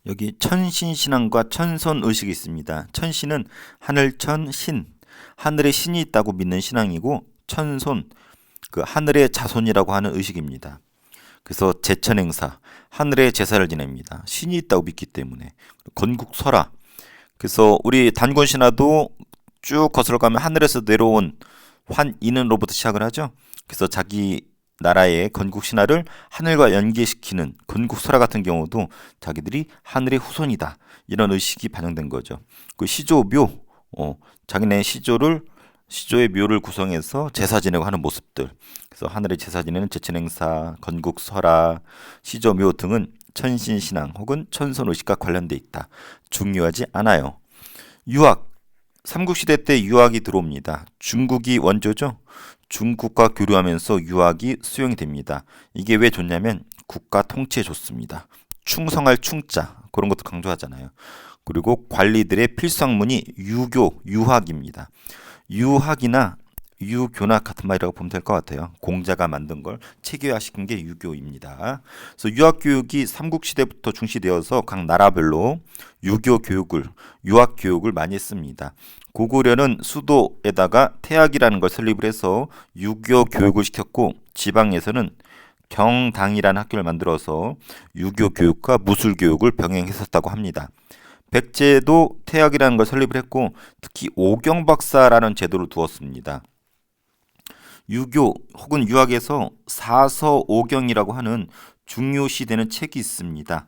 여기 천신신앙과 천선의식이 있습니다. 천신은 하늘천 신, 하늘에 신이 있다고 믿는 신앙이고, 천손, 그 하늘의 자손이라고 하는 의식입니다. 그래서 제천행사, 하늘의 제사를 지냅니다. 신이 있다고 믿기 때문에. 건국설화, 그래서 우리 단군신화도 쭉 거슬러 가면 하늘에서 내려온 환인은로부터 시작을 하죠. 그래서 자기 나라의 건국신화를 하늘과 연계시키는 건국설화 같은 경우도 자기들이 하늘의 후손이다, 이런 의식이 반영된 거죠. 그 시조묘, 자기네 시조의 묘를 구성해서 제사 지내고 하는 모습들. 그래서 하늘의 제사 지내는 제천행사, 건국설화, 시조묘 등은 천신신앙 혹은 천선의식과 관련돼 있다. 중요하지 않아요. 유학, 삼국시대 때 유학이 들어옵니다. 중국이 원조죠. 중국과 교류하면서 유학이 수용이 됩니다. 이게 왜 좋냐면 국가 통치에 좋습니다. 충성할 충자, 그런 것도 강조하잖아요. 그리고 관리들의 필수학문이 유교, 유학입니다. 유학이나 유교나 같은 말이라고 보면 될 것 같아요. 공자가 만든 걸 체계화시킨 게 유교입니다. 그래서 유학 교육이 삼국시대부터 중시되어서 각 나라별로 유교 교육을, 유학 교육을 많이 했습니다. 고구려는 수도에다가 태학이라는 걸 설립을 해서 유교 교육을 시켰고, 지방에서는 경당이라는 학교를 만들어서 유교 교육과 무술 교육을 병행했었다고 합니다. 백제도 태학이라는 걸 설립을 했고, 특히 오경박사라는 제도를 두었습니다. 유교 혹은 유학에서 사서오경이라고 하는 중요시되는 책이 있습니다.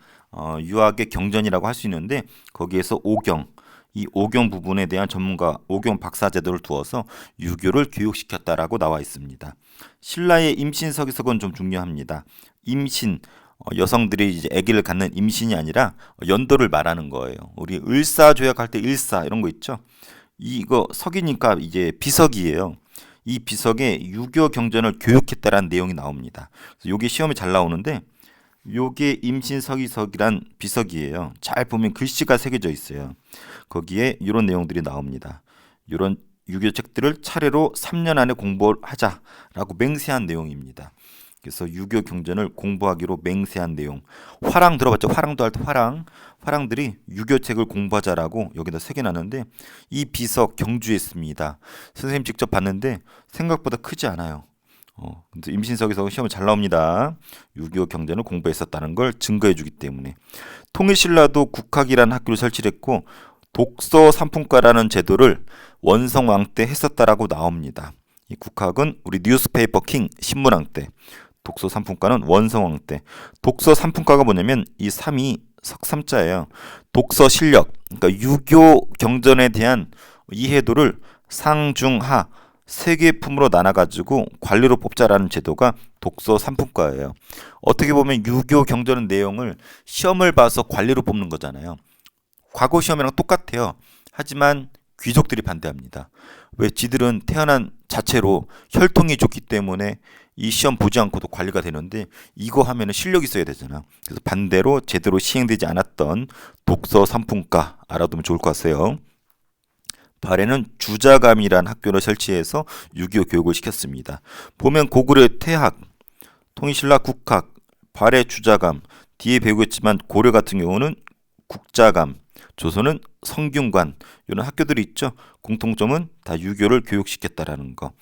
유학의 경전이라고 할 수 있는데, 거기에서 오경, 이 오경 부분에 대한 전문가 오경 박사 제도를 두어서 유교를 교육시켰다라고 나와 있습니다. 신라의 임신서기석은 좀 중요합니다. 임신, 여성들이 이제 아기를 갖는 임신이 아니라 연도를 말하는 거예요. 우리 을사조약할 때 일사 이런 거 있죠. 이거 석이니까 이제 비석이에요. 이 비석에 유교 경전을 교육했다라는 내용이 나옵니다. 그래서 이게 시험에 잘 나오는데, 요게 임신서기석이란 비석이에요. 잘 보면 글씨가 새겨져 있어요. 거기에 이런 내용들이 나옵니다. 이런 유교 책들을 차례로 3년 안에 공부하자라고 맹세한 내용입니다. 그래서 유교 경전을 공부하기로 맹세한 내용. 화랑 들어봤죠? 화랑도 할 때 화랑들이 유교책을 공부하자라고 여기다 새겨놨는데, 이 비석 경주했습니다. 선생님 직접 봤는데 생각보다 크지 않아요. 근데 임신석에서 시험에 잘 나옵니다. 유교 경전을 공부했었다는 걸 증거해주기 때문에. 통일신라도 국학이라는 학교를 설치했고, 독서 삼품과라는 제도를 원성왕 때 했었다라고 나옵니다. 이 국학은 우리 뉴스페이퍼 킹 신문왕 때, 독서 삼품과는 원성왕 때. 독서 삼품과가 뭐냐면 이 3이 석삼자예요. 독서 실력, 그러니까 유교 경전에 대한 이해도를 상중하 세 개의 품으로 나눠가지고 관리로 뽑자라는 제도가 독서 삼품과예요. 어떻게 보면 유교 경전 내용을 시험을 봐서 관리로 뽑는 거잖아요. 과거 시험이랑 똑같아요. 하지만 귀족들이 반대합니다. 왜? 지들은 태어난 자체로 혈통이 좋기 때문에 이 시험 보지 않고도 관리가 되는데, 이거 하면은 실력이 있어야 되잖아. 그래서 반대로 제대로 시행되지 않았던 독서 삼품과 알아두면 좋을 것 같아요. 발해는 주자감이란 학교를 설치해서 유교 교육을 시켰습니다. 보면 고구려 태학, 통일신라 국학, 발해 주자감, 뒤에 배우겠지만 고려 같은 경우는 국자감, 조선은 성균관, 이런 학교들이 있죠. 공통점은 다 유교를 교육시켰다라는 거.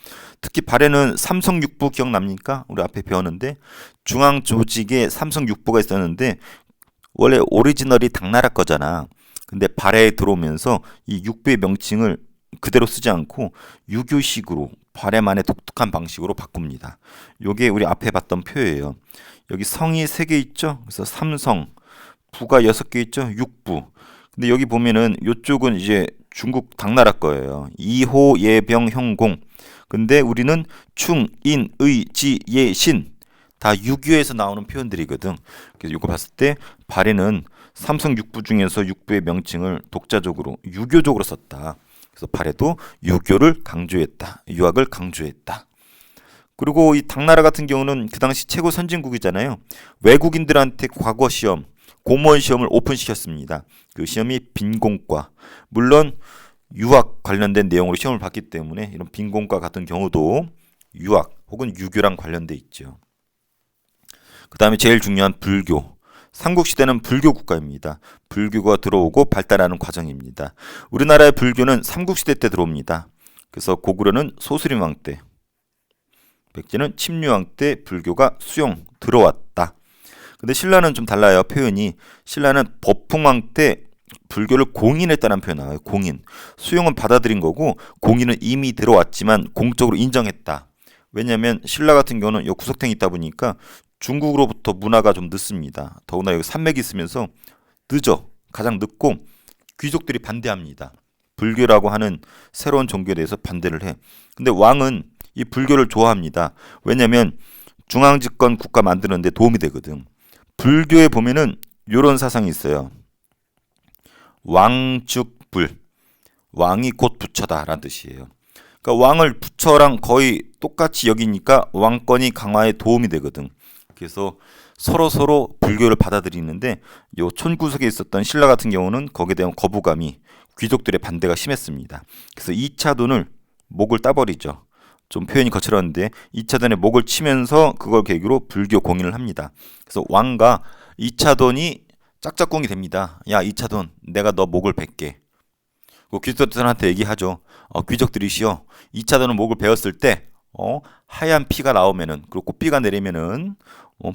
특히 발해는 삼성육부 기억납니까? 우리 앞에 배웠는데, 중앙 조직에 삼성육부가 있었는데 원래 오리지널이 당나라 거잖아. 근데 발해에 들어오면서 이 육부의 명칭을 그대로 쓰지 않고 유교식으로 발해만의 독특한 방식으로 바꿉니다. 요게 우리 앞에 봤던 표예요. 여기 성이 3개 있죠. 그래서 삼성, 부가 6개 있죠. 육부. 근데 여기 보면은 요쪽은 이제 중국 당나라 거예요. 이호, 예병, 형공. 근데 우리는 충, 인, 의, 지, 예, 신. 다 유교에서 나오는 표현들이거든. 그래서 이거 봤을 때 발해는 삼성 육부 중에서 육부의 명칭을 독자적으로 유교적으로 썼다. 그래서 발해도 유교를 강조했다. 유학을 강조했다. 그리고 이 당나라 같은 경우는 그 당시 최고 선진국이잖아요. 외국인들한테 과거 시험, 공무원 시험을 오픈시켰습니다. 그 시험이 빈공과, 물론 유학 관련된 내용으로 시험을 봤기 때문에 이런 빈공과 같은 경우도 유학 혹은 유교랑 관련돼 있죠. 그 다음에 제일 중요한 불교. 삼국시대는 불교 국가입니다. 불교가 들어오고 발달하는 과정입니다. 우리나라의 불교는 삼국시대 때 들어옵니다. 그래서 고구려는 소수림왕 때, 백제는 침류왕 때 불교가 수용 들어왔다. 근데 신라는 좀 달라요. 표현이. 신라는 법흥왕 때 불교를 공인했다는 표현 나와요. 공인. 수용은 받아들인 거고 공인은 이미 들어왔지만 공적으로 인정했다. 왜냐하면 신라 같은 경우는 요 구석탱이 있다 보니까 중국으로부터 문화가 좀 늦습니다. 더구나 여기 산맥이 있으면서 늦어. 가장 늦고 귀족들이 반대합니다. 불교라고 하는 새로운 종교에 대해서 반대를 해. 근데 왕은 이 불교를 좋아합니다. 왜냐하면 중앙집권 국가 만드는 데 도움이 되거든. 불교에 보면은 이런 사상이 있어요. 왕죽불. 왕이 곧 부처다라는 뜻이에요. 그러니까 왕을 부처랑 거의 똑같이 여기니까 왕권이 강화에 도움이 되거든. 그래서 서로 불교를 받아들이는데 요 촌구석에 있었던 신라 같은 경우는 거기에 대한 거부감이 귀족들의 반대가 심했습니다. 그래서 2차돈을 목을 따버리죠. 좀 표현이 거칠었는데 2차돈에 목을 치면서 그걸 계기로 불교 공인을 합니다. 그래서 왕과 2차돈이 짝짝꿍이 됩니다. 야 2차돈 내가 너 목을 벨게. 귀족들한테 얘기하죠. 귀족들이시여 2차돈은 목을 베었을 때 하얀 피가 나오면은 그리고 꽃비가 내리면은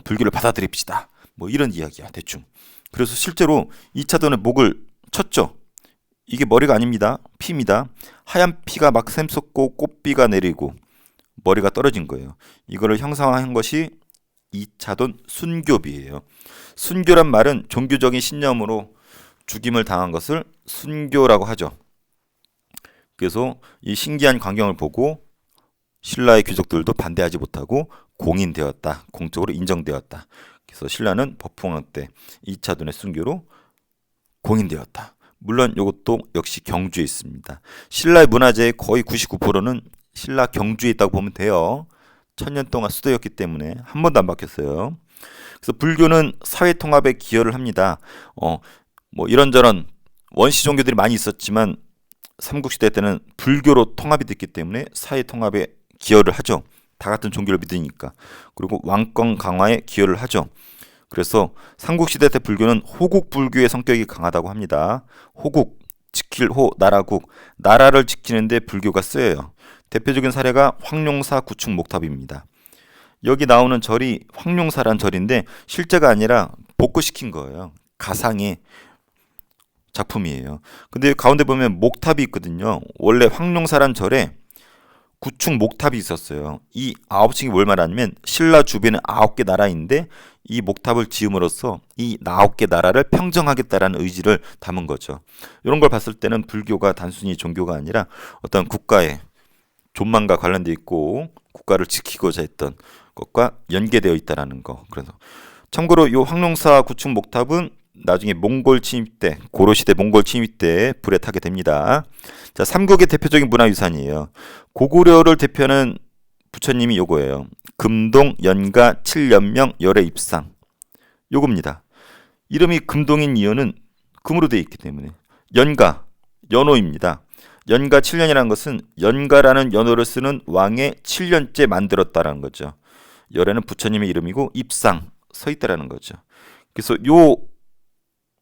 불교를 받아들입시다. 뭐 이런 이야기야 대충. 그래서 실제로 2차돈의 목을 쳤죠. 이게 머리가 아닙니다. 피입니다. 하얀 피가 막 샘솟고 꽃비가 내리고 머리가 떨어진 거예요. 이거를 형상화한 것이 2차돈 순교비예요. 순교란 말은 종교적인 신념으로 죽임을 당한 것을 순교라고 하죠. 그래서 이 신기한 광경을 보고 신라의 귀족들도 반대하지 못하고 공인되었다. 공적으로 인정되었다. 그래서 신라는 법흥왕 때 2차돈의 순교로 공인되었다. 물론 이것도 역시 경주에 있습니다. 신라의 문화재의 거의 99%는 신라 경주에 있다고 보면 돼요. 1000년 동안 수도였기 때문에 한 번도 안 바뀌었어요. 그래서 불교는 사회 통합에 기여를 합니다. 뭐 이런저런 원시 종교들이 많이 있었지만 삼국시대 때는 불교로 통합이 됐기 때문에 사회 통합에 기여를 하죠. 다 같은 종교를 믿으니까. 그리고 왕권 강화에 기여를 하죠. 그래서 삼국시대 때 불교는 호국불교의 성격이 강하다고 합니다. 호국, 지킬 호, 나라국, 나라를 지키는데 불교가 쓰여요. 대표적인 사례가 황룡사 구축 목탑입니다. 여기 나오는 절이 황룡사란 절인데 실제가 아니라 복구시킨 거예요. 가상의 작품이에요. 근데 가운데 보면 목탑이 있거든요. 원래 황룡사란 절에 구축 목탑이 있었어요. 이 9층이 뭘 말하냐면 신라 주변에 9개 나라인데 이 목탑을 지음으로써 이 9개 나라를 평정하겠다라는 의지를 담은 거죠. 이런 걸 봤을 때는 불교가 단순히 종교가 아니라 어떤 국가의 존망과 관련돼 있고 국가를 지키고자 했던 것과 연계되어 있다라는 거. 그래서 참고로 이 황룡사 구축 목탑은 나중에 몽골 침입 때, 고려시대 몽골 침입 때 불에 타게 됩니다. 자, 삼국의 대표적인 문화유산이에요. 고구려를 대표하는 부처님이 요거예요. 금동, 연가, 칠연명, 열애입상. 요겁니다. 이름이 금동인 이유는 금으로 되어 있기 때문에. 연가, 연호입니다. 연가 7년이라는 것은 연가라는 연호를 쓰는 왕의 7년째 만들었다라는 거죠. 열애는 부처님의 이름이고 입상, 서 있다라는 거죠. 그래서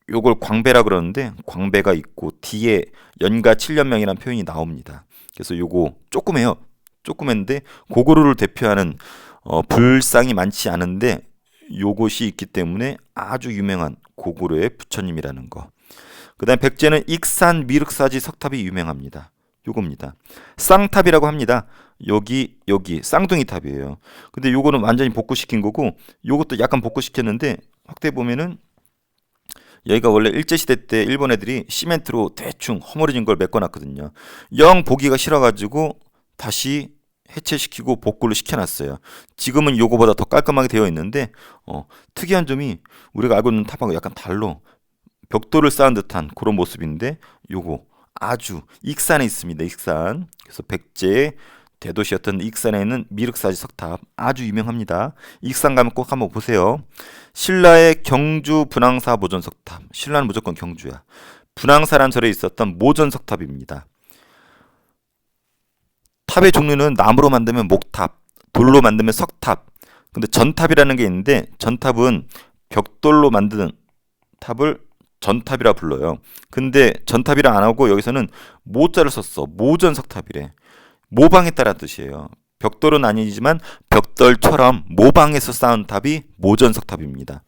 요걸 광배라 그러는데 광배가 있고 뒤에 연가 7년명이라는 표현이 나옵니다. 그래서 요거 조그매요. 조그맨데 고구려를 대표하는 불상이 많지 않은데 요것이 있기 때문에 아주 유명한 고구려의 부처님이라는 거. 그 다음에 백제는 익산 미륵사지 석탑이 유명합니다. 요겁니다. 쌍탑이라고 합니다. 여기 쌍둥이 탑이에요. 근데 요거는 완전히 복구시킨 거고 요것도 약간 복구시켰는데 확대 보면은 여기가 원래 일제시대 때 일본 애들이 시멘트로 대충 허물어진 걸 메꿔놨거든요. 영 보기가 싫어가지고 다시 해체시키고 복구를 시켜놨어요. 지금은 요거보다 더 깔끔하게 되어 있는데 특이한 점이 우리가 알고 있는 탑하고 약간 달라. 벽돌을 쌓은 듯한 그런 모습인데 요거 아주 익산에 있습니다. 익산. 그래서 백제의 대도시였던 익산에 있는 미륵사지 석탑 아주 유명합니다. 익산 가면 꼭 한번 보세요. 신라의 경주 분황사 모전석탑. 신라는 무조건 경주야. 분황사란 절에 있었던 모전석탑입니다. 탑의 종류는 나무로 만들면 목탑, 돌로 만들면 석탑. 근데 전탑이라는 게 있는데 전탑은 벽돌로 만든 탑을 전탑이라 불러요. 근데 전탑이라 안 하고 여기서는 모자를 썼어. 모전석탑이래. 모방했다라는 뜻이에요. 벽돌은 아니지만 벽돌처럼 모방해서 쌓은 탑이 모전석탑입니다.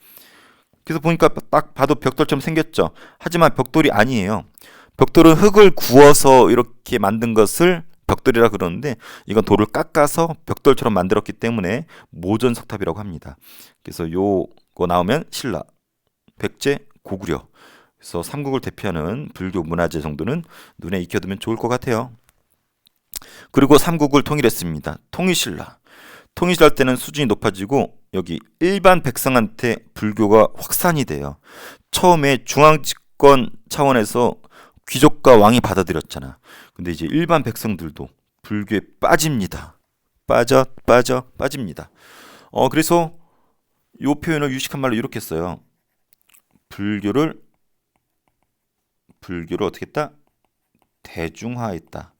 그래서 보니까 딱 봐도 벽돌처럼 생겼죠. 하지만 벽돌이 아니에요. 벽돌은 흙을 구워서 이렇게 만든 것을 벽돌이라 그러는데 이건 돌을 깎아서 벽돌처럼 만들었기 때문에 모전석탑이라고 합니다. 그래서 요거 나오면 신라, 백제, 고구려. 그래서 삼국을 대표하는 불교 문화재 정도는 눈에 익혀두면 좋을 것 같아요. 그리고 삼국을 통일했습니다. 통일신라. 통일신라 때는 수준이 높아지고 여기 일반 백성한테 불교가 확산이 돼요. 처음에 중앙집권 차원에서 귀족과 왕이 받아들였잖아. 근데 이제 일반 백성들도 불교에 빠집니다. 빠집니다. 그래서 이 표현을 유식한 말로 이렇게 써요. 불교를 어떻게 했다? 대중화했다.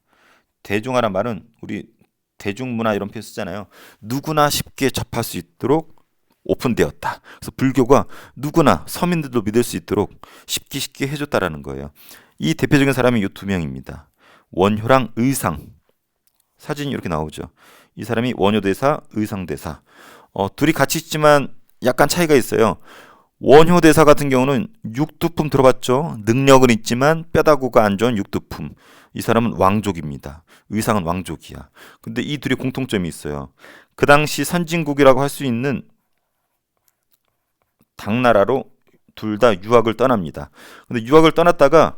대중화란 말은 우리 대중문화 이런 표현 쓰잖아요. 누구나 쉽게 접할 수 있도록 오픈되었다. 그래서 불교가 누구나 서민들도 믿을 수 있도록 쉽게 해줬다라는 거예요. 이 대표적인 사람이 이 두 명입니다. 원효랑 의상. 사진이 이렇게 나오죠. 이 사람이 원효대사, 의상대사. 둘이 같이 있지만 약간 차이가 있어요. 원효대사 같은 경우는 육두품 들어봤죠? 능력은 있지만 뼈다구가 안 좋은 육두품. 이 사람은 왕족입니다. 의상은 왕족이야. 근데 이 둘이 공통점이 있어요. 그 당시 선진국이라고 할 수 있는 당나라로 둘 다 유학을 떠납니다. 근데 유학을 떠났다가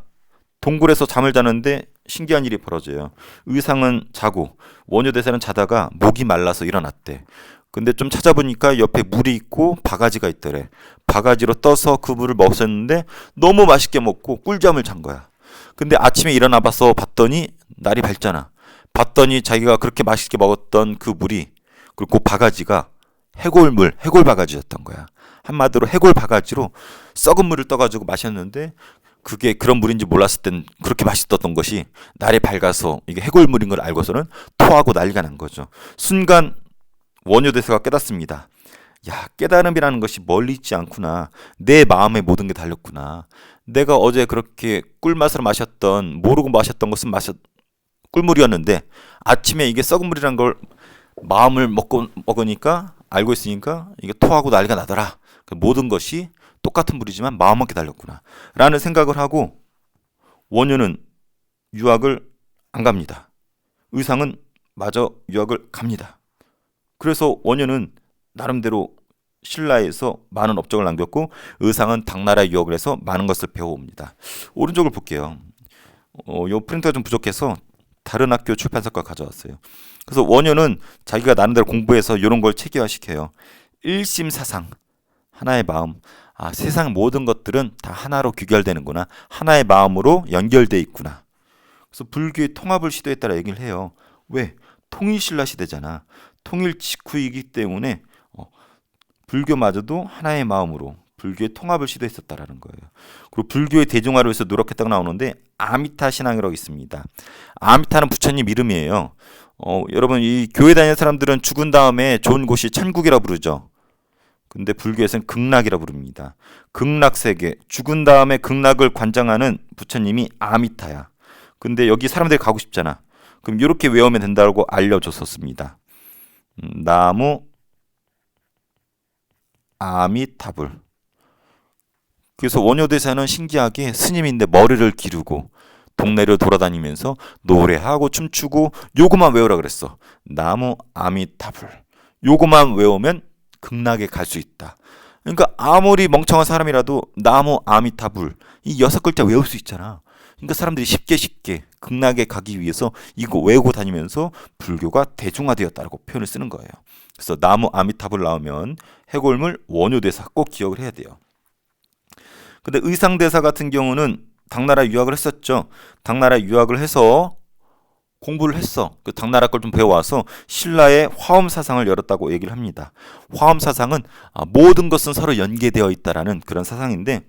동굴에서 잠을 자는데 신기한 일이 벌어져요. 의상은 자고 원효대사는 자다가 목이 말라서 일어났대. 근데 좀 찾아보니까 옆에 물이 있고 바가지가 있더래. 바가지로 떠서 그 물을 먹었는데 너무 맛있게 먹고 꿀잠을 잔 거야. 근데 아침에 일어나 봐서 봤더니 날이 밝잖아. 봤더니 자기가 그렇게 맛있게 먹었던 그 물이 그리고 그 바가지가 해골물, 해골 바가지였던 거야. 한마디로 해골 바가지로 썩은 물을 떠가지고 마셨는데 그게 그런 물인지 몰랐을 땐 그렇게 맛있었던 것이 날이 밝아서 이게 해골물인 걸 알고서는 토하고 난리가 난 거죠. 순간 원효대사가 깨닫습니다. 야, 깨달음이라는 것이 멀리 있지 않구나. 내 마음에 모든 게 달렸구나. 내가 어제 그렇게 꿀맛으로 마셨던, 모르고 마셨던 것은 꿀물이었는데 아침에 이게 썩은 물이라는 걸 마음을 먹으니까 알고 있으니까 이게 토하고 난리가 나더라. 모든 것이 똑같은 물이지만 마음먹게 달렸구나 라는 생각을 하고 원효는 유학을 안 갑니다. 의상은 마저 유학을 갑니다. 그래서 원효는 나름대로 신라에서 많은 업적을 남겼고 의상은 당나라에 유학을 해서 많은 것을 배워옵니다. 오른쪽을 볼게요. 요 프린터가 좀 부족해서 다른 학교 출판사과 가져왔어요. 그래서 원효는 자기가 나름대로 공부해서 이런 걸 체계화시켜요. 일심사상, 하나의 마음. 세상 모든 것들은 다 하나로 귀결되는구나. 하나의 마음으로 연결돼 있구나. 그래서 불교의 통합을 시도했다라 얘기를 해요. 왜? 통일신라 시대잖아. 통일 직후이기 때문에 불교마저도 하나의 마음으로 불교의 통합을 시도했었다라는 거예요. 그리고 불교의 대중화를 위해서 노력했다고 나오는데 아미타 신앙이라고 있습니다. 아미타는 부처님 이름이에요. 여러분 이 교회 다니는 사람들은 죽은 다음에 좋은 곳이 천국이라 부르죠. 근데 불교에서는 극락이라 부릅니다. 극락세계, 죽은 다음에 극락을 관장하는 부처님이 아미타야. 근데 여기 사람들이 가고 싶잖아. 그럼 이렇게 외우면 된다고 알려줬었습니다. 나무 아미타불. 그래서 원효대사는 신기하게 스님인데 머리를 기르고 동네를 돌아다니면서 노래하고 춤추고 요거만 외우라 그랬어. 나무 아미타불. 요거만 외우면 극락에 갈 수 있다. 그러니까 아무리 멍청한 사람이라도 나무 아미타불 이 6글자 외울 수 있잖아. 그러니까 사람들이 쉽게 극락에 가기 위해서 이거 외우고 다니면서 불교가 대중화되었다고 표현을 쓰는 거예요. 그래서 나무 아미타불 나오면 해골물 원효대사 꼭 기억을 해야 돼요. 근데 의상대사 같은 경우는 당나라 유학을 했었죠. 당나라 유학을 해서 공부를 했어. 그 당나라 걸 좀 배워와서 신라의 화엄사상을 열었다고 얘기를 합니다. 화엄사상은 모든 것은 서로 연계되어 있다라는 그런 사상인데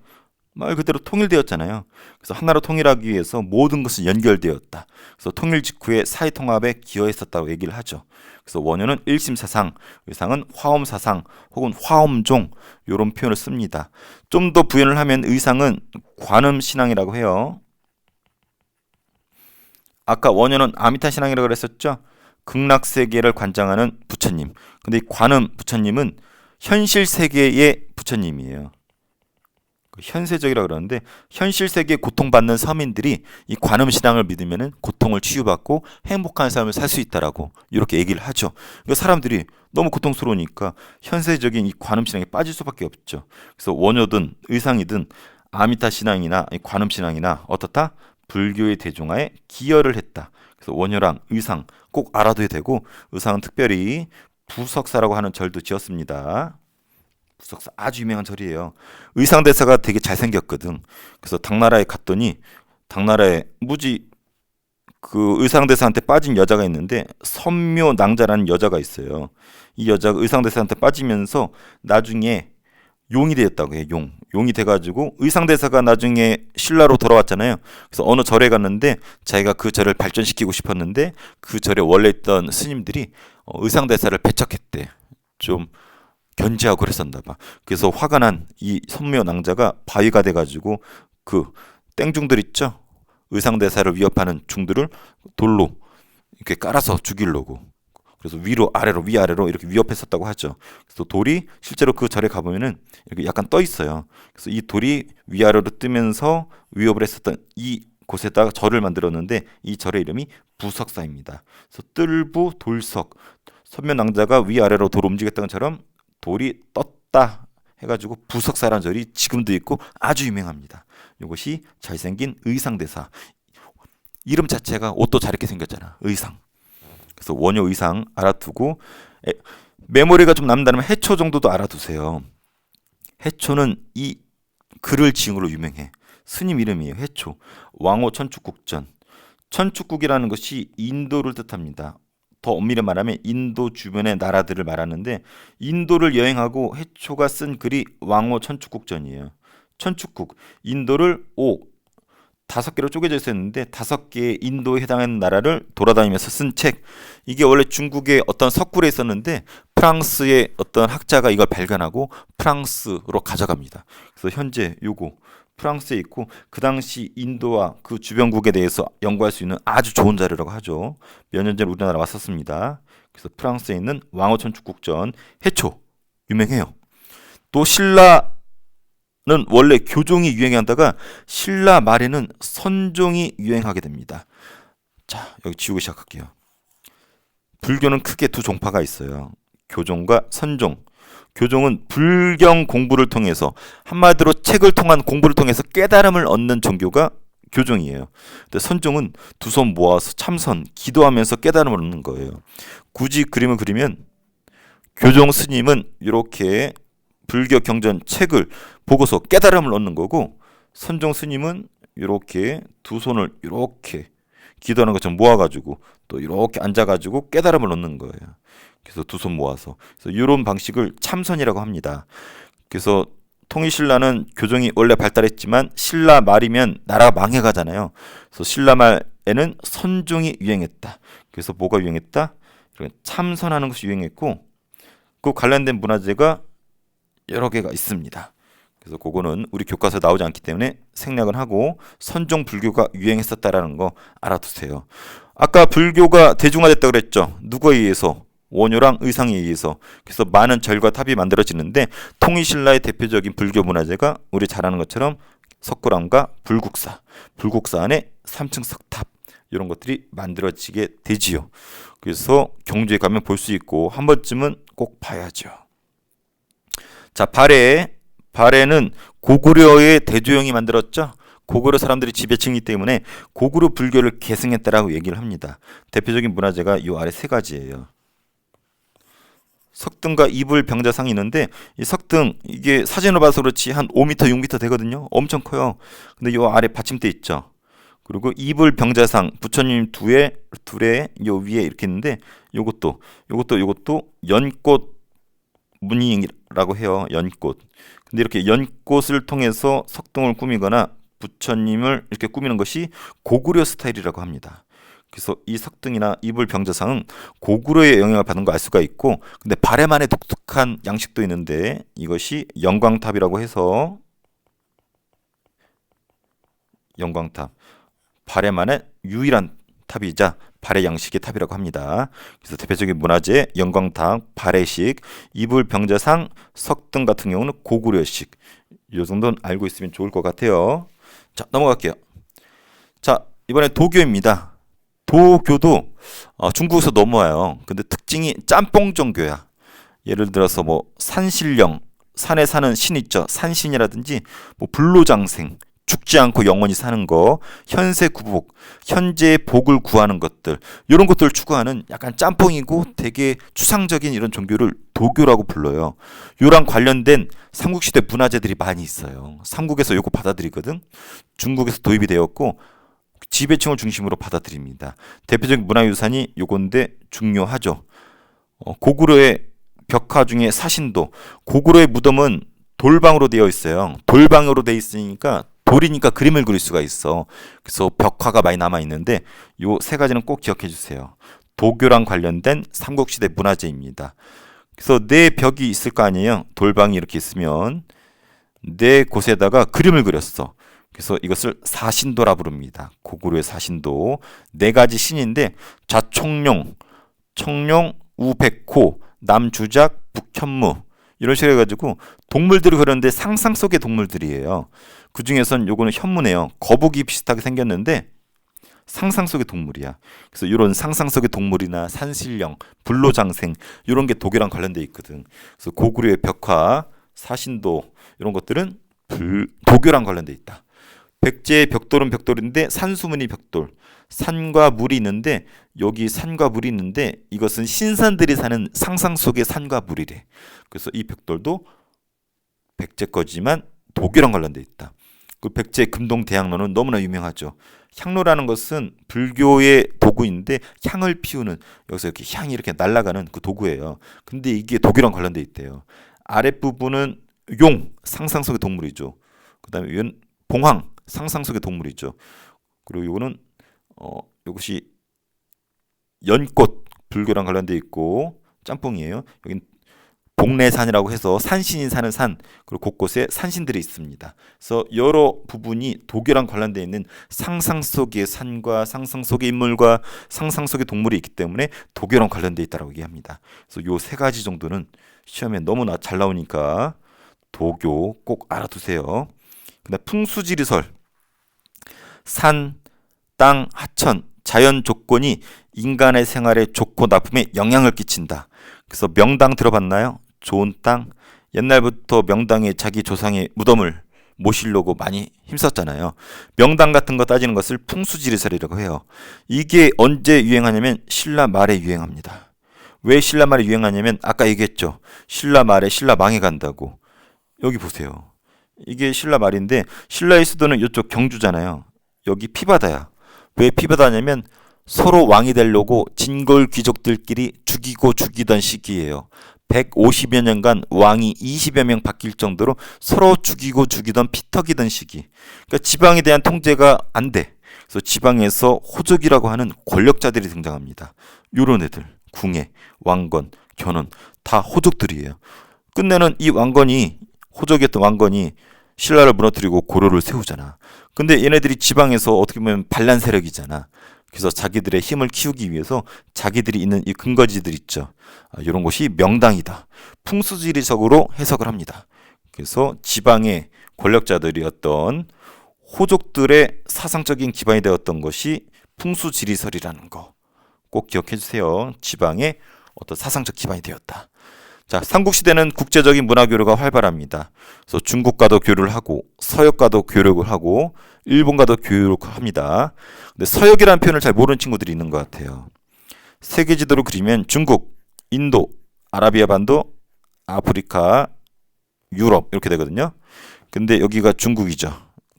말 그대로 통일되었잖아요. 그래서 하나로 통일하기 위해서 모든 것은 연결되었다. 그래서 통일 직후에 사회 통합에 기여했었다고 얘기를 하죠. 그래서 원효는 일심사상, 의상은 화엄사상 혹은 화엄종 이런 표현을 씁니다. 좀 더 부연을 하면 의상은 관음신앙이라고 해요. 아까 원효는 아미타 신앙이라고 그랬었죠. 극락세계를 관장하는 부처님. 근데 이 관음 부처님은 현실 세계의 부처님이에요. 현세적이라고 그러는데 현실 세계에 고통받는 서민들이 이 관음 신앙을 믿으면 고통을 치유받고 행복한 삶을 살 수 있다라고 이렇게 얘기를 하죠. 그러니까 사람들이 너무 고통스러우니까 현세적인 이 관음 신앙에 빠질 수밖에 없죠. 그래서 원효든 의상이든 아미타 신앙이나 이 관음 신앙이나 어떻다? 불교의 대중화에 기여를 했다. 그래서 원효랑 의상 꼭 알아둬야 되고 의상은 특별히 부석사라고 하는 절도 지었습니다. 부석사 아주 유명한 절이에요. 의상대사가 되게 잘생겼거든. 그래서 당나라에 갔더니 당나라에 무지 그 의상대사한테 빠진 여자가 있는데 선묘낭자라는 여자가 있어요. 이 여자가 의상대사한테 빠지면서 나중에 용이 되었다고 해요. 용이 돼가지고 의상대사가 나중에 신라로 돌아왔잖아요. 그래서 어느 절에 갔는데 자기가 그 절을 발전시키고 싶었는데 그 절에 원래 있던 스님들이 의상대사를 배척했대. 좀 견제하고 그랬었나 봐. 그래서 화가 난 이 선묘낭자가 바위가 돼가지고 그 땡중들 있죠? 의상대사를 위협하는 중들을 돌로 이렇게 깔아서 죽이려고. 그래서 위로 아래로 위아래로 이렇게 위협했었다고 하죠. 그래서 돌이 실제로 그 절에 가보면은 이렇게 약간 떠 있어요. 그래서 이 돌이 위아래로 뜨면서 위협을 했었던 이 곳에다가 절을 만들었는데 이 절의 이름이 부석사입니다. 그래서 뜰부 돌석 선묘낭자가 위아래로 돌 움직였던 것처럼 돌이 떴다 해가지고 부석사라는 절이 지금도 있고 아주 유명합니다. 이것이 잘생긴 의상대사. 이름 자체가 옷도 잘 입게 생겼잖아. 의상. 그래서 원효 의상 알아두고 메모리가 좀 남는다면 해초 정도도 알아두세요. 해초는 이 글을 지은 걸로 유명해. 스님 이름이에요. 해초. 왕호 천축국전. 천축국이라는 것이 인도를 뜻합니다. 더 엄밀히 말하면 인도 주변의 나라들을 말하는데 인도를 여행하고 해초가 쓴 글이 왕호 천축국전이에요. 천축국. 인도를 5개로 쪼개져 있었는데 5개의 인도에 해당하는 나라를 돌아다니면서 쓴 책. 이게 원래 중국의 어떤 석굴에 있었는데 프랑스의 어떤 학자가 이걸 발견하고 프랑스로 가져갑니다. 그래서 현재 요거 프랑스에 있고 그 당시 인도와 그 주변국에 대해서 연구할 수 있는 아주 좋은 자료라고 하죠. 몇 년 전에 우리나라 왔었습니다. 그래서 프랑스에 있는 왕호천축국전 해초 유명해요. 또 신라는 원래 교종이 유행하다가 신라 말에는 선종이 유행하게 됩니다. 자, 여기 지우기 시작할게요. 불교는 크게 두 종파가 있어요. 교종과 선종. 교종은 불경 공부를 통해서 한마디로 책을 통한 공부를 통해서 깨달음을 얻는 종교가 교종이에요. 근데 선종은 두 손 모아서 참선, 기도하면서 깨달음을 얻는 거예요. 굳이 그림을 그리면 교종 스님은 이렇게 불교 경전 책을 보고서 깨달음을 얻는 거고 선종 스님은 이렇게 두 손을 이렇게 기도하는 것처럼 모아가지고 또 이렇게 앉아가지고 깨달음을 얻는 거예요. 그래서 두 손 모아서 그래서 이런 방식을 참선이라고 합니다. 그래서 통일신라는 교종이 원래 발달했지만 신라 말이면 나라가 망해가잖아요. 그래서 신라 말에는 선종이 유행했다. 그래서 뭐가 유행했다? 참선하는 것이 유행했고 그 관련된 문화재가 여러 개가 있습니다. 그래서 그거는 우리 교과서에 나오지 않기 때문에 생략은 하고 선종 불교가 유행했었다라는 거 알아두세요. 아까 불교가 대중화됐다고 그랬죠. 누구에 의해서? 원효랑 의상에 의해서. 그래서 많은 절과 탑이 만들어지는데 통일신라의 대표적인 불교 문화재가 우리 잘 아는 것처럼 석굴암과 불국사. 불국사 안에 3층 석탑 이런 것들이 만들어지게 되지요. 그래서 경주에 가면 볼 수 있고 한 번쯤은 꼭 봐야죠. 자, 발해는 고구려의 대조영이 만들었죠. 고구려 사람들이 지배층이기 때문에 고구려 불교를 계승했다라고 얘기를 합니다. 대표적인 문화재가 이 아래 세 가지예요. 석등과 이불 병자상이 있는데 이 석등 이게 사진을 봐서 그렇지 한 5m, 6m 되거든요. 엄청 커요. 근데 이 아래 받침대 있죠. 그리고 이불 병자상 부처님 둘에 요 위에 이렇게 있는데 요것도 연꽃 무늬라고 해요. 연꽃. 근데 이렇게 연꽃을 통해서 석등을 꾸미거나 부처님을 이렇게 꾸미는 것이 고구려 스타일이라고 합니다. 그래서 이 석등이나 이불병자상은 고구려의 영향을 받은 거 알 수가 있고, 근데 발해만의 독특한 양식도 있는데 이것이 영광탑이라고 해서, 영광탑, 발해만의 유일한 탑이자 발해 양식의 탑이라고 합니다. 그래서 대표적인 문화재 영광탑, 발해식, 이불병자상, 석등 같은 경우는 고구려식. 이 정도는 알고 있으면 좋을 것 같아요. 자, 넘어갈게요. 자, 이번에 도교입니다. 도교도 중국에서 넘어와요. 근데 특징이 짬뽕 종교야. 예를 들어서 뭐 산신령, 산에 사는 신 있죠. 산신이라든지 뭐 불로장생, 죽지 않고 영원히 사는 거, 현세 구복, 현재의 복을 구하는 것들, 이런 것들을 추구하는 약간 짬뽕이고 되게 추상적인 이런 종교를 도교라고 불러요. 요랑 관련된 삼국시대 문화재들이 많이 있어요. 삼국에서 요거 받아들이거든. 중국에서 도입이 되었고 지배층을 중심으로 받아들입니다. 대표적인 문화유산이 요건데 중요하죠. 고구려의 벽화 중에 사신도, 고구려의 무덤은 돌방으로 되어 있어요. 돌방으로 되어 있으니까 돌이니까 그림을 그릴 수가 있어. 그래서 벽화가 많이 남아 있는데 요 세 가지는 꼭 기억해 주세요. 도교랑 관련된 삼국시대 문화재입니다. 그래서 내 벽이 있을 거 아니에요. 돌방이 이렇게 있으면 내 곳에다가 그림을 그렸어. 그래서 이것을 사신도라 부릅니다. 고구려의 사신도. 네 가지 신인데 좌총룡, 청룡, 우백호, 남주작, 북현무, 이런 식으로 해가지고 동물들을 그렸는데 상상 속의 동물들이에요. 그 중에선 요거는 현무네요. 거북이 비슷하게 생겼는데 상상 속의 동물이야. 그래서 이런 상상 속의 동물이나 산신령, 불로장생, 이런 게 도교랑 관련돼 있거든. 그래서 고구려의 벽화, 사신도, 이런 것들은 도교랑 관련돼 있다. 백제의 벽돌은 벽돌인데 산수문이 벽돌. 산과 물이 있는데 여기 산과 물이 있는데 이것은 신선들이 사는 상상 속의 산과 물이래. 그래서 이 벽돌도 백제 거지만 도교랑 관련돼 있다. 그 백제 금동대향로는 너무나 유명하죠. 향로라는 것은 불교의 도구인데 향을 피우는, 여기서 이렇게 향이 이렇게 날아가는 그 도구예요. 근데 이게 도교랑 관련돼 있대요. 아랫부분은 용, 상상 속의 동물이죠. 그 다음에 이건 봉황, 상상 속의 동물이죠. 그리고 이거는 이것이 연꽃, 불교랑 관련돼 있고 짬뽕이에요. 여긴 복례산이라고 해서 산신이 사는 산, 그리고 곳곳에 산신들이 있습니다. 그래서 여러 부분이 도교랑 관련돼 있는 상상 속의 산과 상상 속의 인물과 상상 속의 동물이 있기 때문에 도교랑 관련돼 있다고 얘기합니다. 그래서 요 세 가지 정도는 시험에 너무나 잘 나오니까 도교 꼭 알아두세요. 근데 풍수지리설, 산, 땅, 하천, 자연 조건이 인간의 생활에 좋고 나쁨에 영향을 끼친다. 그래서 명당 들어봤나요? 좋은 땅. 옛날부터 명당에 자기 조상의 무덤을 모시려고 많이 힘썼잖아요. 명당 같은 거 따지는 것을 풍수지리설이라고 해요. 이게 언제 유행하냐면 신라 말에 유행합니다. 왜 신라 말에 유행하냐면 아까 얘기했죠. 신라 말에 신라 망해 간다고. 여기 보세요. 이게 신라 말인데 신라의 수도는 이쪽 경주잖아요. 여기 피바다야. 왜 피바다냐면 서로 왕이 되려고 진골 귀족들끼리 죽이고 죽이던 시기예요. 150여 년간 왕이 20여 명 바뀔 정도로 서로 죽이고 죽이던 피터기던 시기. 그러니까 지방에 대한 통제가 안 돼. 그래서 지방에서 호족이라고 하는 권력자들이 등장합니다. 요런 애들, 궁예, 왕건, 견훤 다 호족들이에요. 끝내는 이 왕건이, 호족이었던 왕건이 신라를 무너뜨리고 고려를 세우잖아. 근데 얘네들이 지방에서 어떻게 보면 반란 세력이잖아. 그래서 자기들의 힘을 키우기 위해서 자기들이 있는 이 근거지들 있죠. 이런 곳이 명당이다. 풍수지리적으로 해석을 합니다. 그래서 지방의 권력자들이었던 호족들의 사상적인 기반이 되었던 것이 풍수지리설이라는 거 꼭 기억해 주세요. 지방의 어떤 사상적 기반이 되었다. 자, 삼국시대는 국제적인 문화교류가 활발합니다. 그래서 중국과도 교류를 하고 서역과도 교류를 하고 일본과도 교류를 합니다. 근데 서역이라는 표현을 잘 모르는 친구들이 있는 것 같아요. 세계 지도로 그리면 중국, 인도, 아라비아 반도, 아프리카, 유럽 이렇게 되거든요. 근데 여기가 중국이죠.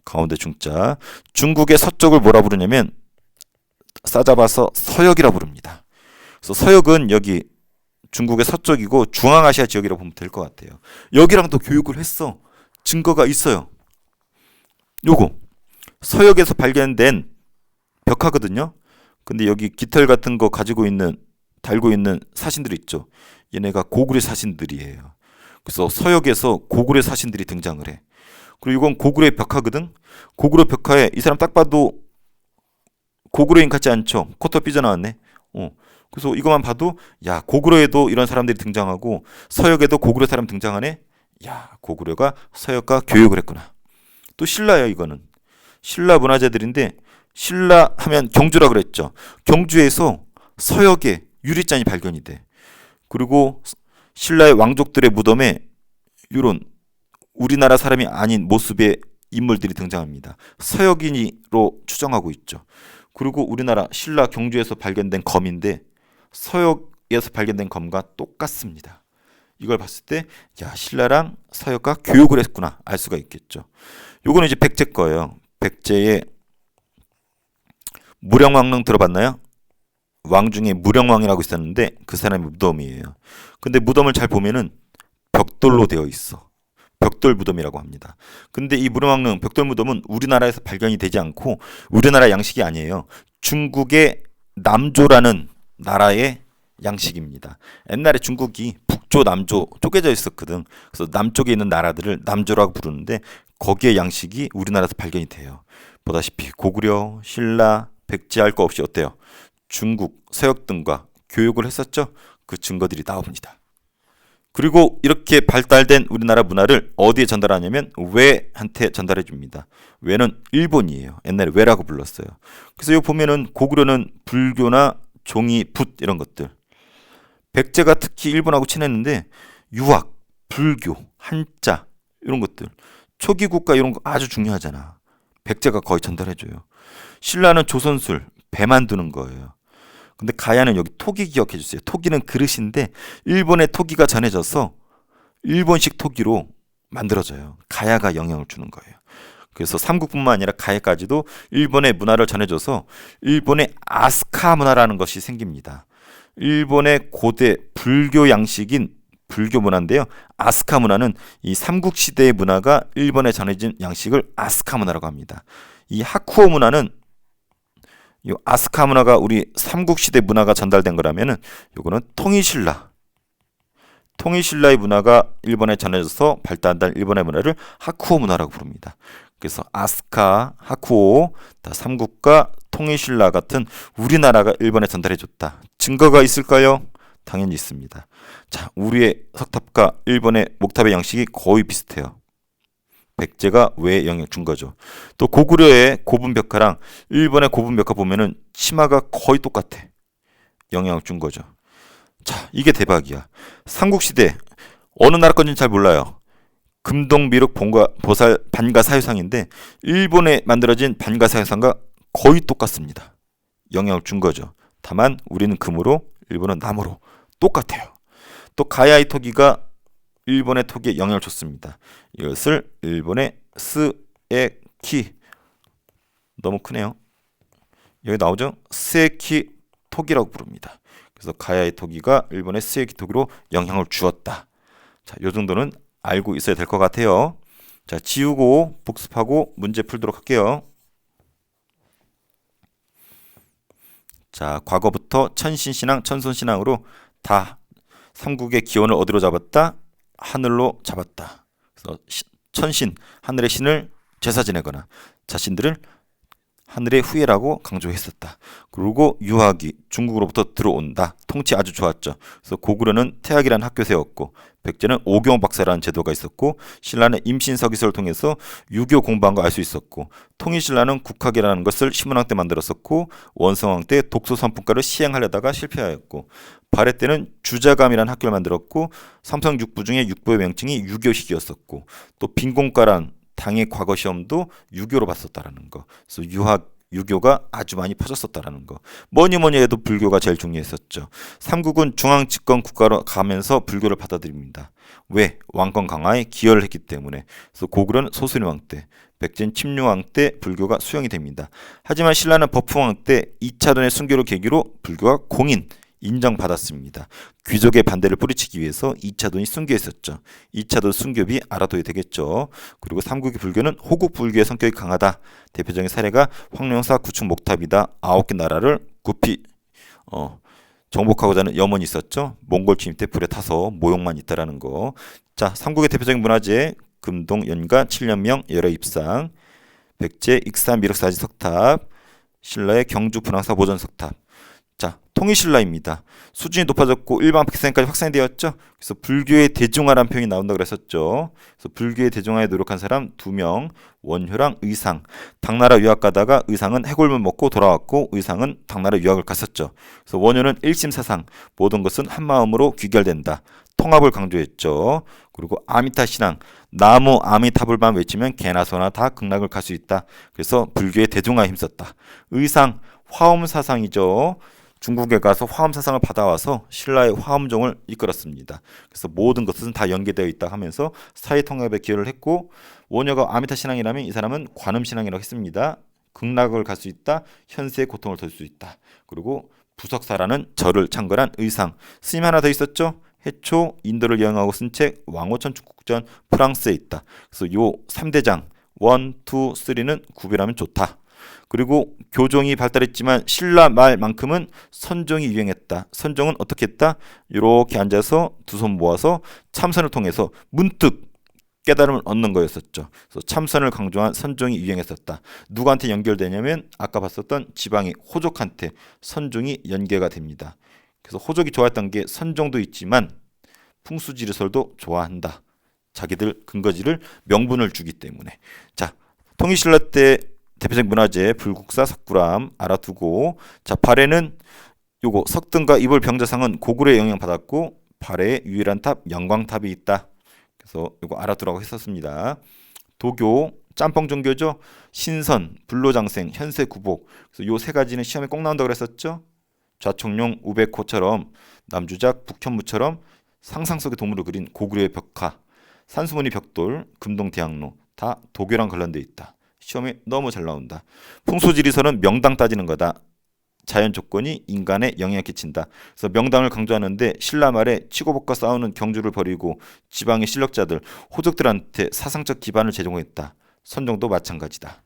가운데 중자. 중국의 서쪽을 뭐라 부르냐면 싸잡아서 서역이라 부릅니다. 그래서 서역은 여기 중국의 서쪽이고 중앙아시아 지역이라고 보면 될 것 같아요. 여기랑도 교육을 했어. 증거가 있어요. 요거 서역에서 발견된 벽화거든요. 근데 여기 깃털 같은 거 가지고 있는 달고 있는 사신들 있죠. 얘네가 고구려 사신들이에요. 그래서 서역에서 고구려 사신들이 등장을 해. 그리고 이건 고구려의 벽화거든. 고구려 벽화에 이 사람 딱 봐도 고구려인 같지 않죠. 코털 삐져나왔네. 그래서 이것만 봐도 야, 고구려에도 이런 사람들이 등장하고 서역에도 고구려 사람 등장하네. 야, 고구려가 서역과 교역을 했구나. 또 신라예요. 이거는 신라 문화재들인데, 신라 하면 경주라 그랬죠. 경주에서 서역에 유리잔이 발견이 돼. 그리고 신라의 왕족들의 무덤에 이런 우리나라 사람이 아닌 모습의 인물들이 등장합니다. 서역인으로 추정하고 있죠. 그리고 우리나라 신라 경주에서 발견된 검인데 서역에서 발견된 검과 똑같습니다. 이걸 봤을 때 야, 신라랑 서역과 교역을 했구나 알 수가 있겠죠. 요거는 이제 백제 거예요. 백제의 무령왕릉 들어봤나요? 왕 중에 무령왕이라고 있었는데 그 사람의 무덤이에요. 근데 무덤을 잘 보면은 벽돌로 되어 있어. 벽돌 무덤이라고 합니다. 근데 이 무령왕릉 벽돌 무덤은 우리나라에서 발견이 되지 않고 우리나라 양식이 아니에요. 중국의 남조라는 나라의 양식입니다. 옛날에 중국이 북조, 남조 쪼개져 있었거든. 그래서 남쪽에 있는 나라들을 남조라고 부르는데 거기에 양식이 우리나라에서 발견이 돼요. 보다시피 고구려, 신라, 백제 할 거 없이 어때요? 중국, 서역 등과 교육을 했었죠. 그 증거들이 나옵니다. 그리고 이렇게 발달된 우리나라 문화를 어디에 전달하냐면 외한테 전달해 줍니다. 외는 일본이에요. 옛날에 외라고 불렀어요. 그래서 여기 보면은 고구려는 불교나 종이, 붓 이런 것들. 백제가 특히 일본하고 친했는데 유학, 불교, 한자 이런 것들. 초기 국가 이런 거 아주 중요하잖아. 백제가 거의 전달해줘요. 신라는 조선술, 배 만드는 거예요. 근데 가야는 여기 토기 기억해 주세요. 토기는 그릇인데 일본의 토기가 전해져서 일본식 토기로 만들어져요. 가야가 영향을 주는 거예요. 그래서 삼국뿐만 아니라 가야까지도 일본의 문화를 전해줘서 일본의 아스카 문화라는 것이 생깁니다. 일본의 고대 불교 양식인 불교 문화인데요. 아스카 문화는 이 삼국시대의 문화가 일본에 전해진 양식을 아스카 문화라고 합니다. 이 하쿠오 문화는 이 아스카 문화가 우리 삼국시대 문화가 전달된 거라면은 요거는 통일신라의 문화가 일본에 전해져서 발달한 일본의 문화를 하쿠오 문화라고 부릅니다. 그래서 아스카, 하쿠오, 삼국과 통일신라 같은 우리나라가 일본에 전달해줬다. 증거가 있을까요? 당연히 있습니다. 자, 우리의 석탑과 일본의 목탑의 양식이 거의 비슷해요. 백제가 왜 영향 준 거죠. 또 고구려의 고분벽화랑 일본의 고분벽화 보면은 치마가 거의 똑같아. 영향을 준 거죠. 자, 이게 대박이야. 삼국시대 어느 나라 건지는 잘 몰라요. 금동미륵 보살 반가사유상인데 일본에 만들어진 반가사유상과 거의 똑같습니다. 영향을 준 거죠. 다만 우리는 금으로 일본은 나무로 똑같아요. 또 가야이 토기가 일본의 토기에 영향을 줬습니다. 이것을 일본의 스에키, 너무 크네요. 여기 나오죠? 스에키 토기라고 부릅니다. 그래서 가야이 토기가 일본의 스에키 토기로 영향을 주었다. 자, 요 정도는 알고 있어야 될 것 같아요. 자, 지우고 복습하고 문제 풀도록 할게요. 자, 과거부터 천신신앙, 천손신앙으로 다 삼국의 기원을 어디로 잡았다? 하늘로 잡았다. 그래서 천신, 하늘의 신을 제사 지내거나 자신들을 하늘의 후예라고 강조했었다. 그리고 유학이 중국으로부터 들어온다. 통치 아주 좋았죠. 그래서 고구려는 태학이라는 학교 세웠고 백제는 오경박사라는 제도가 있었고 신라는 임신서기서를 통해서 유교 공부한 거 알 수 있었고 통일신라는 국학이라는 것을 신문왕 때 만들었었고 원성왕 때 독소선풍가를 시행하려다가 실패하였고 발해 때는 주자감이라는 학교를 만들었고 삼성육부 중에 육부의 명칭이 유교식이었었고 또 빈공가란 당의 과거 시험도 유교로 봤었다라는 거. 그래서 유교가 아주 많이 퍼졌었다라는 거. 뭐니 해도 불교가 제일 중요했었죠. 삼국은 중앙 집권 국가로 가면서 불교를 받아들입니다. 왜? 왕권 강화에 기여를 했기 때문에. 그래서 고구려는 소순왕 때, 백제는 침류왕 때 불교가 수용이 됩니다. 하지만 신라는 버프왕 때 2차전의 순교를 계기로 불교가 공인, 인정받았습니다. 귀족의 반대를 뿌리치기 위해서 2차돈이 숨겨 있었죠. 2차돈 순교비 알아둬야 되겠죠. 그리고 삼국의 불교는 호국 불교의 성격이 강하다. 대표적인 사례가 황룡사 구축 목탑이다. 9개 나라를 급히 정복하고자 하는 염원이 있었죠. 몽골 침입 때 불에 타서 모욕만 있다라는 거. 자, 삼국의 대표적인 문화재 금동 연가 7년명 열애 입상, 백제 익산 미륵사지 석탑, 신라의 경주 분황사 보전 석탑. 자, 통일신라입니다. 수준이 높아졌고 일반 백성까지 확산되었죠. 그래서 불교의 대중화라는 표현이 나온다고 그랬었죠. 그래서 불교의 대중화에 노력한 사람 2명, 원효랑 의상. 당나라 유학 가다가 의상은 해골물 먹고 돌아왔고 의상은 당나라 유학을 갔었죠. 그래서 원효는 일심사상, 모든 것은 한마음으로 귀결된다. 통합을 강조했죠. 그리고 아미타 신앙, 나무 아미타불만 외치면 개나 소나 다 극락을 갈 수 있다. 그래서 불교의 대중화에 힘썼다. 의상, 화엄사상이죠. 중국에 가서 화엄사상을 받아와서 신라의 화엄종을 이끌었습니다. 그래서 모든 것은 다 연계되어 있다 하면서 사회통합에 기여를 했고, 원효가 아미타 신앙이라면 이 사람은 관음신앙이라고 했습니다. 극락을 갈 수 있다. 현세의 고통을 덜 수 있다. 그리고 부석사라는 절을 창건한 의상. 스님 하나 더 있었죠. 해초 인도를 여행하고 쓴 책 왕호천 축국전 프랑스에 있다. 그래서 요 3대장 1, 2, 3는 구별하면 좋다. 그리고 교종이 발달했지만 신라 말만큼은 선종이 유행했다. 선종은 어떻게 했다? 이렇게 앉아서 두 손 모아서 참선을 통해서 문득 깨달음을 얻는 거였었죠. 그래서 참선을 강조한 선종이 유행했었다. 누구한테 연결되냐면 아까 봤었던 지방의 호족한테 선종이 연계가 됩니다. 그래서 호족이 좋아했던 게 선종도 있지만 풍수지리설도 좋아한다. 자기들 근거지를 명분을 주기 때문에. 자, 통일신라 때 대표적 문화재 불국사 석굴암 알아두고, 자, 발해는 요거 석등과 이불 병자상은 고구려에 영향받았고 발해의 유일한 탑 영광탑이 있다. 그래서 요거 알아두라고 했었습니다. 도교 짬뽕 종교죠. 신선, 불로장생, 현세구복. 그래서 요 세 가지는 시험에 꼭 나온다고 그랬었죠. 좌총룡, 우백호처럼 남주작, 북현무처럼 상상 속의 동물을 그린 고구려의 벽화, 산수문이 벽돌, 금동대학로 다 도교랑 관련돼 있다. 시험에 너무 잘 나온다. 풍수지리설은 명당 따지는 거다. 자연 조건이 인간에 영향을 끼친다. 그래서 명당을 강조하는데 신라 말에 치고받고 싸우는 경주를 벌이고 지방의 실력자들, 호족들한테 사상적 기반을 제공했다. 선종도 마찬가지다.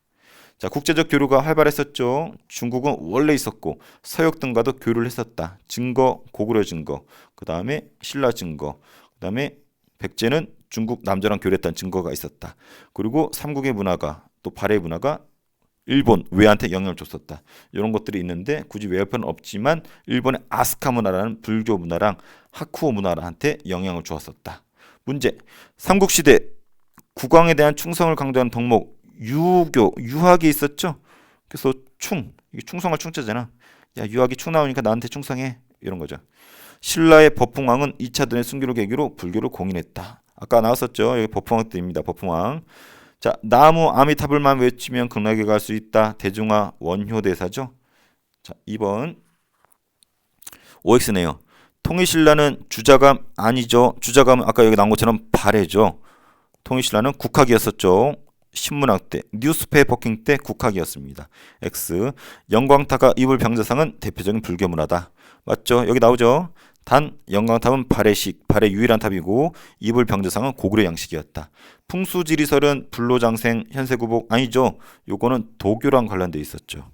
자, 국제적 교류가 활발했었죠. 중국은 원래 있었고 서역 등과도 교류를 했었다. 증거, 고구려 증거, 그 다음에 신라 증거, 그 다음에 백제는 중국 남조랑 교류했다는 증거가 있었다. 그리고 삼국의 문화가 또 발해의 문화가 일본 외한테 영향을 줬었다. 이런 것들이 있는데 굳이 외화표는 없지만 일본의 아스카 문화라는 불교 문화랑 하쿠오 문화한테 영향을 주었었다. 문제, 삼국시대 국왕에 대한 충성을 강조하는 덕목 유교, 유학이 있었죠. 그래서 이게 충성할 충자잖아. 야, 유학이 충 나오니까 나한테 충성해. 이런 거죠. 신라의 법흥왕은 2차돈의 순교를 계기로 불교를 공인했다. 아까 나왔었죠. 여기 법흥왕 때입니다. 법흥왕. 자, 나무 아미타불만 외치면 극락에 갈 수 있다. 대중화 원효대사죠. 자, 2번 OX네요. 통일신라는 주자감 아니죠. 주자감은 아까 여기 나온 것처럼 발해죠. 통일신라는 국학이었었죠. 신문학 때, 뉴스페이퍼킹 때 국학이었습니다. X. 영광탑과 이불 병자상은 대표적인 불교 문화다. 맞죠? 여기 나오죠. 단 영광탑은 발해식, 발해 유일한 탑이고 이불 병자상은 고구려 양식이었다. 풍수지리설은 불로장생, 현세구복 아니죠. 요거는 도교랑 관련돼 있었죠.